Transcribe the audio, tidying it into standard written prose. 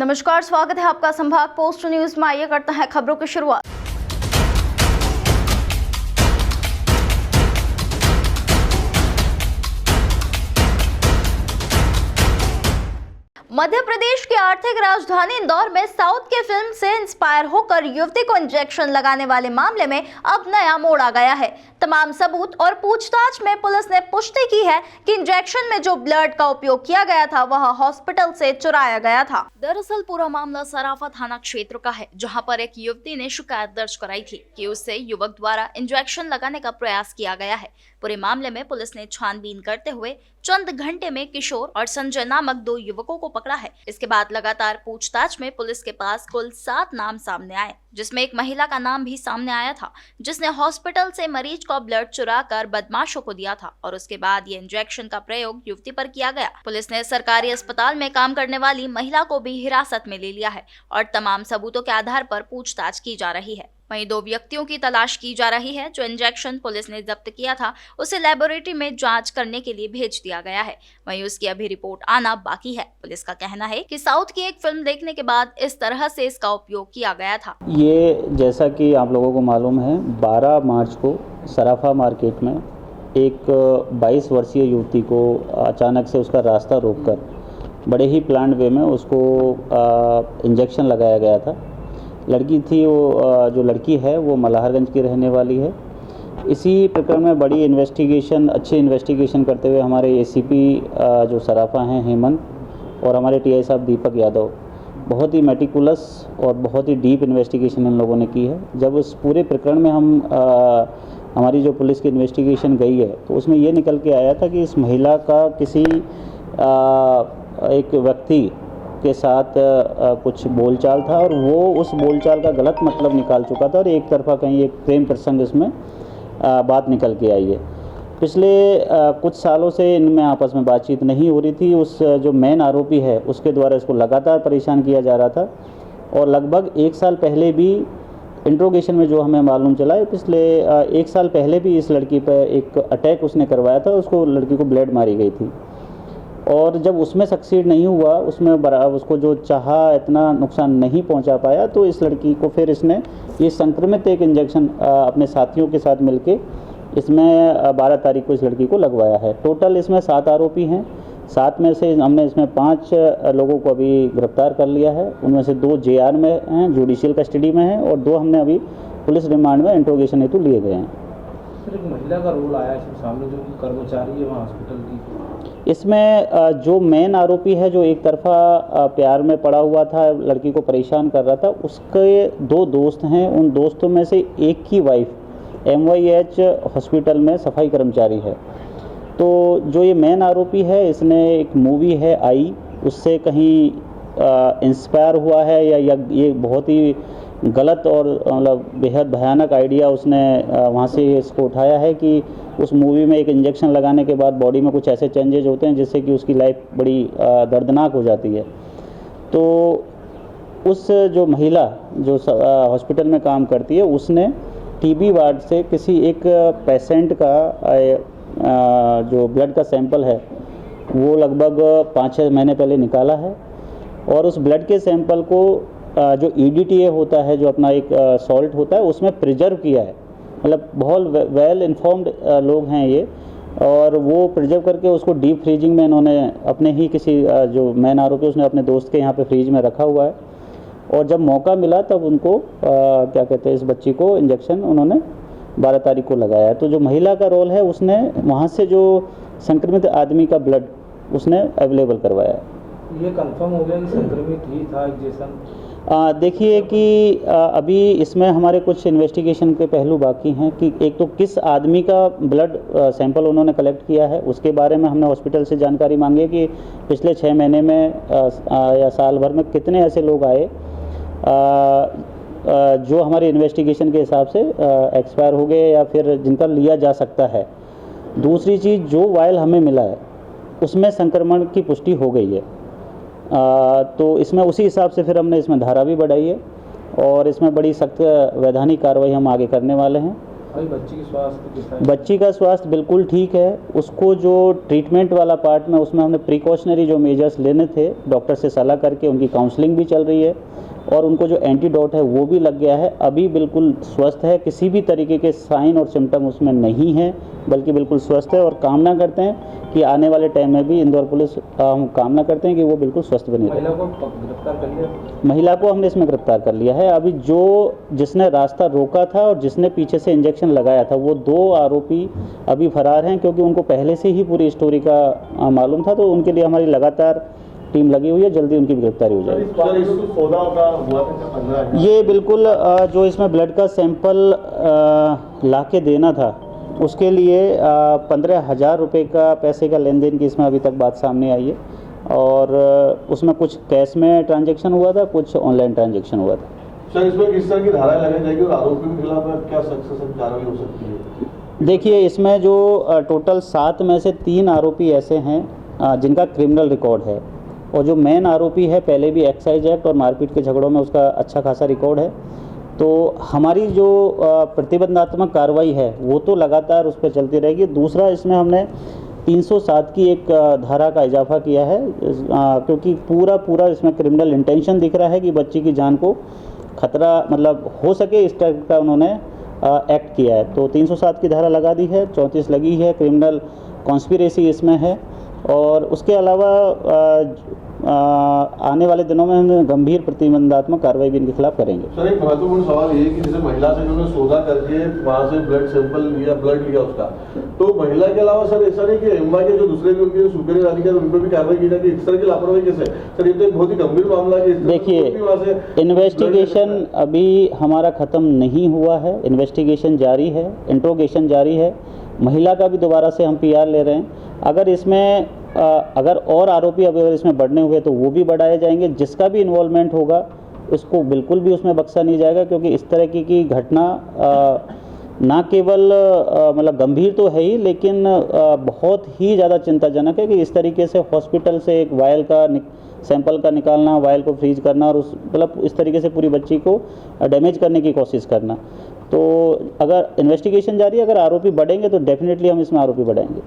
नमस्कार, स्वागत है आपका संभाग पोस्ट न्यूज में। आइए करते हैं खबरों की शुरुआत। मध्य प्रदेश की आर्थिक राजधानी इंदौर में साउथ के फिल्म से इंस्पायर होकर युवती को इंजेक्शन लगाने वाले मामले में अब नया मोड़ आ गया है। तमाम सबूत और पूछताछ में पुलिस ने पुष्टि की है कि इंजेक्शन में जो ब्लड का उपयोग किया गया था वह हॉस्पिटल से चुराया गया था। दरअसल पूरा मामला सराफा थाना क्षेत्र का है, जहां पर एक युवती ने शिकायत दर्ज कराई थी कि उससे युवक द्वारा इंजेक्शन लगाने का प्रयास किया गया है। पूरे मामले में पुलिस ने छानबीन करते हुए चंद घंटे में किशोर और संजय नामक 2 युवकों को पकड़ा है। इसके बाद लगातार पूछताछ में पुलिस के पास कुल 7 नाम सामने आए, जिसमें एक महिला का नाम भी सामने आया था, जिसने हॉस्पिटल से मरीज का ब्लड चुराकर बदमाशों को दिया था और उसके बाद ये इंजेक्शन का प्रयोग युवती पर किया गया। पुलिस ने सरकारी अस्पताल में काम करने वाली महिला को भी हिरासत में ले लिया है और तमाम सबूतों के आधार पर पूछताछ की जा रही है। वहीं 2 व्यक्तियों की तलाश की जा रही है। जो इंजेक्शन पुलिस ने जब्त किया था उसे लेबोरेटरी में जांच करने के लिए भेज दिया गया है। वहीं उसकी अभी रिपोर्ट आना बाकी है। पुलिस का कहना है कि साउथ की एक फिल्म देखने के बाद इस तरह से इसका उपयोग किया गया था। ये जैसा कि आप लोगों को मालूम है, 12 मार्च को सराफा मार्केट में एक 22 वर्षीय युवती को अचानक से उसका रास्ता रोककर बड़े ही प्लान्ड वे में उसको इंजेक्शन लगाया गया था। लड़की थी वो, जो लड़की है वो मल्हारगंज की रहने वाली है। इसी प्रकरण में बड़ी इन्वेस्टिगेशन, अच्छी इन्वेस्टिगेशन करते हुए हमारे एसीपी जो सराफा हैं हेमंत और हमारे टीआई साहब दीपक यादव, बहुत ही मेटिकुलस और बहुत ही डीप इन्वेस्टिगेशन इन लोगों ने की है। जब उस पूरे प्रकरण में हमारी जो पुलिस की इन्वेस्टिगेशन गई है तो उसमें ये निकल के आया था कि इस महिला का किसी एक व्यक्ति के साथ कुछ बोलचाल था और वो उस बोलचाल का गलत मतलब निकाल चुका था और एक तरफा कहीं एक प्रेम प्रसंग इसमें बात निकल के आई है। पिछले कुछ सालों से इनमें आपस में बातचीत नहीं हो रही थी। उस जो मेन आरोपी है उसके द्वारा इसको लगातार परेशान किया जा रहा था और लगभग 1 साल पहले भी इंट्रोगेशन में जो हमें मालूम चला है, पिछले 1 साल पहले भी इस लड़की पर एक अटैक उसने करवाया था। उसको, लड़की को ब्लेड मारी गई थी और जब उसमें सक्सीड नहीं हुआ, उसमें उसको जो चाहा इतना नुकसान नहीं पहुंचा पाया, तो इस लड़की को फिर इसने ये संक्रमित एक इंजेक्शन अपने साथियों के साथ मिलके इसमें 12 तारीख को इस लड़की को लगवाया है। टोटल इसमें 7 आरोपी हैं। 7 में से हमने इसमें 5 लोगों को अभी गिरफ्तार कर लिया है। उनमें से 2 जेआर में हैं, जुडिशियल कस्टडी में हैं, और 2 हमने अभी पुलिस रिमांड में इंट्रोगेशन हेतु लिए गए हैं। सर, एक महिला का रोल आया इसमें सामने, जो कर्मचारी है वहाँ हॉस्पिटल की। इसमें जो मेन आरोपी है, जो एक तरफा प्यार में पड़ा हुआ था, लड़की को परेशान कर रहा था, उसके 2 दोस्त हैं। उन दोस्तों में से एक की वाइफ MYH हॉस्पिटल में सफाई कर्मचारी है। तो जो ये मेन आरोपी है, इसने एक मूवी है आई, उससे कहीं इंस्पायर हुआ है या ये बहुत ही गलत और मतलब बेहद भयानक आइडिया उसने वहाँ से इसको उठाया है कि उस मूवी में एक इंजेक्शन लगाने के बाद बॉडी में कुछ ऐसे चेंजेज होते हैं जिससे कि उसकी लाइफ बड़ी दर्दनाक हो जाती है। तो उस जो महिला जो हॉस्पिटल में काम करती है, उसने टीबी वार्ड से किसी एक पेशेंट का जो ब्लड का सैंपल है वो लगभग 5-6 महीने पहले निकाला है और उस ब्लड के सैंपल को जो EDTA होता है, जो अपना एक सॉल्ट होता है, उसमें प्रिजर्व किया है। मतलब बहुत वेल इन्फॉर्म्ड लोग हैं ये, और वो प्रिजर्व करके उसको डीप फ्रीजिंग में इन्होंने अपने ही किसी जो मेन आरोपी उसने अपने दोस्त के यहाँ पे फ्रीज में रखा हुआ है। और जब मौका मिला तब उनको क्या कहते हैं, इस बच्ची को इंजेक्शन उन्होंने 12 तारीख को लगाया है। तो जो महिला का रोल है, उसने वहाँ से जो संक्रमित आदमी का ब्लड उसने अवेलेबल करवाया है। ये कंफर्म हो गया कि संक्रमित ही था इंजेक्शन? देखिए कि अभी इसमें हमारे कुछ इन्वेस्टिगेशन के पहलू बाकी हैं कि एक तो किस आदमी का ब्लड सैंपल उन्होंने कलेक्ट किया है, उसके बारे में हमने हॉस्पिटल से जानकारी मांगी है कि पिछले 6 महीने में या साल भर में कितने ऐसे लोग आए जो हमारी इन्वेस्टिगेशन के हिसाब से एक्सपायर हो गए या फिर जिनका लिया जा सकता है। दूसरी चीज़, जो वायल हमें मिला है उसमें संक्रमण की पुष्टि हो गई है। तो इसमें उसी हिसाब से फिर हमने इसमें धारा भी बढ़ाई है और इसमें बड़ी सख्त वैधानिक कार्रवाई हम आगे करने वाले हैं। अभी बच्ची की स्वास्थ्य कैसा है? बच्ची का स्वास्थ्य बिल्कुल ठीक है। उसको जो ट्रीटमेंट वाला पार्ट में उसमें हमने प्रिकॉशनरी जो मेजर्स लेने थे डॉक्टर से सलाह करके उनकी काउंसलिंग भी चल रही है और उनको जो एंटीडोट है वो भी लग गया है। अभी बिल्कुल स्वस्थ है, किसी भी तरीके के साइन और सिम्टम उसमें नहीं है, बल्कि बिल्कुल स्वस्थ है। और कामना करते हैं कि आने वाले टाइम में भी इंदौर पुलिस हम कामना करते हैं कि वो बिल्कुल स्वस्थ बनी रहे। महिला को गिरफ्तार कर लिया? महिला को हमने इसमें गिरफ्तार कर लिया है। अभी जो जिसने रास्ता रोका था और जिसने पीछे से इंजेक्शन लगाया था वो 2 आरोपी अभी फरार हैं, क्योंकि उनको पहले से ही पूरी स्टोरी का मालूम था। तो उनके लिए हमारी लगातार टीम लगी हुई है, जल्दी उनकी भी गिरफ्तारी हो जाएगी। ये बिल्कुल जो इसमें ब्लड का सैंपल ला के देना था उसके लिए 15,000 रुपये का पैसे का लेन देन की इसमें अभी तक बात सामने आई है और उसमें कुछ कैश में ट्रांजैक्शन हुआ था, कुछ ऑनलाइन ट्रांजैक्शन हुआ था। सर, इसमें किस तरह की धाराएं लगाई जाएगी और आरोपियों के खिलाफ क्या सख्त कार्रवाई हो सकती है? देखिए, इसमें जो टोटल 7 में से 3 आरोपी ऐसे हैं जिनका क्रिमिनल रिकॉर्ड है और जो मेन आरोपी है पहले भी एक्साइज एक्ट और मारपीट के झगड़ों में उसका अच्छा खासा रिकॉर्ड है। तो हमारी जो प्रतिबंधात्मक कार्रवाई है वो तो लगातार उस पर चलती रहेगी। दूसरा, इसमें हमने 307 की एक धारा का इजाफा किया है क्योंकि पूरा इसमें क्रिमिनल इंटेंशन दिख रहा है कि बच्ची की जान को खतरा मतलब हो सके, इस टाइप का उन्होंने एक्ट किया है। तो 307 की धारा लगा दी है, 34 लगी है, क्रिमिनल कॉन्स्पिरेसी इसमें है। और उसके अलावा आने वाले दिनों में हम गंभीर प्रतिबंधात्मक कार्रवाई भी इनके खिलाफ करेंगे। सर, एक महत्वपूर्ण सवाल ये कि जैसे महिला से जो सौदा करके वहाँ से ब्लड सैंपल लिया, ब्लड लिया उसका, तो महिला के अलावा सर ऐसा नहीं कि एम्बा के जो दूसरे भी उनके सुपीरियर अधिकारी उन पर भी कार्रवाई की जाती है? इस तरह की लापरवाही कैसे? सर, ये तो एक बहुत ही गंभीर मामला है। देखिए, इन्वेस्टिगेशन अभी हमारा ख़त्म नहीं हुआ है, इन्वेस्टिगेशन जारी है, इंट्रोगेशन जारी है। महिला का भी दोबारा से हम PR ले रहे हैं। अगर इसमें अगर और आरोपी अगर इसमें बढ़ने हुए तो वो भी बढ़ाए जाएंगे। जिसका भी इन्वॉल्वमेंट होगा उसको बिल्कुल भी उसमें बख्शा नहीं जाएगा, क्योंकि इस तरह की घटना ना केवल मतलब गंभीर तो है ही, लेकिन बहुत ही ज़्यादा चिंताजनक है कि इस तरीके से हॉस्पिटल से एक वायल का सैंपल का निकालना, वायल को फ्रीज करना और उस मतलब इस तरीके से पूरी बच्ची को डैमेज करने की कोशिश करना। तो अगर इन्वेस्टिगेशन जारी है, अगर आरोपी बढ़ेंगे तो डेफिनेटली हम इसमें आरोपी बढ़ाएंगे।